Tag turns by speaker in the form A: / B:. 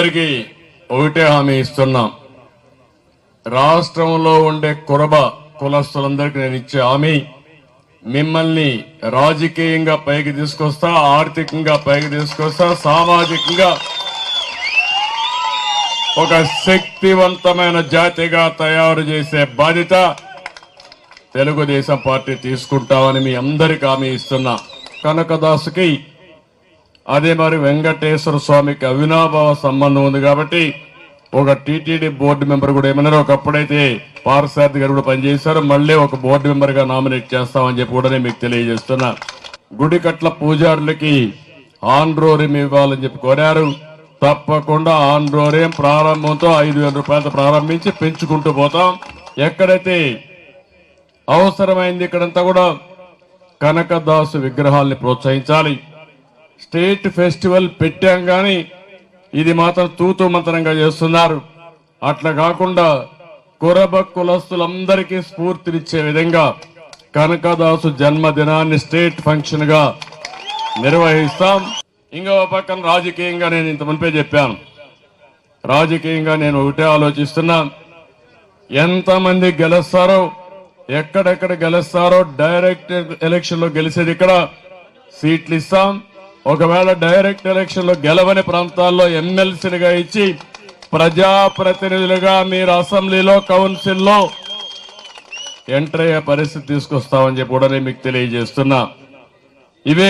A: అందరికీ ఒకటే హామీ ఇస్తున్నాం. రాష్ట్రంలో ఉండే కులస్తులందరికీ నేను ఇచ్చే హామీ, మిమ్మల్ని రాజకీయంగా పైకి తీసుకొస్తా, ఆర్థికంగా పైకి తీసుకొస్తా, సామాజికంగా ఒక శక్తివంతమైన జాతిగా తయారు చేసే బాధ్యత తెలుగుదేశం పార్టీ తీసుకుంటామని మీ అందరికీ హామీ ఇస్తున్నా. కనకదాసుకి అదే మరి వెంకటేశ్వర స్వామికి అవినాభావ సంబంధం ఉంది కాబట్టి ఒక టీటీడీ బోర్డు మెంబర్ కూడా ఏమన్నారు, ఒకప్పుడైతే పార్సార్థి గారు కూడా పనిచేశారు, మళ్ళీ ఒక బోర్డు మెంబర్ గా నామినేట్ చేస్తామని చెప్పి కూడా మీకు తెలియజేస్తున్నా. గుడికట్ల పూజారులకి ఆన్రోరియం ఇవ్వాలని చెప్పి కోరారు. తప్పకుండా ఆన్రోరియం ప్రారంభంతో 5,000 రూపాయలతో ప్రారంభించి పెంచుకుంటూ పోతాం. ఎక్కడైతే అవసరమైంది ఇక్కడంతా కూడా కనకదాసు విగ్రహాల్ని ప్రోత్సహించాలి. స్టేట్ ఫెస్టివల్ పెట్టాం గాని ఇది మాత్రం తూతూ మంత్రంగా చేస్తున్నారు. అట్లా కాకుండా కులస్తులందరికీ స్ఫూర్తినిచ్చే విధంగా కనకదాసు జన్మదినాన్ని స్టేట్ ఫంక్షన్ గా నిర్వహిస్తాం. ఇంకో పక్కన రాజకీయంగా నేను ఇంత మునిపే చెప్పాను, రాజకీయంగా నేను ఒకటే ఆలోచిస్తున్నా, ఎంతమంది గెలుస్తారో, ఎక్కడెక్కడ గెలుస్తారో, డైరెక్ట్ ఎలక్షన్ లో గెలిచేది ఇక్కడ సీట్లు ఇస్తాం. ఒకవేళ డైరెక్ట్ ఎలక్షన్ లో గెలవని ప్రాంతాల్లో ఎమ్మెల్సీలుగా ఇచ్చి ప్రజాప్రతినిధులుగా మీరు అసెంబ్లీలో కౌన్సిల్లో ఎంటర్ అయ్యే పరిస్థితి తీసుకొస్తామని చెప్పి కూడా మీకు తెలియజేస్తున్నా. ఇవే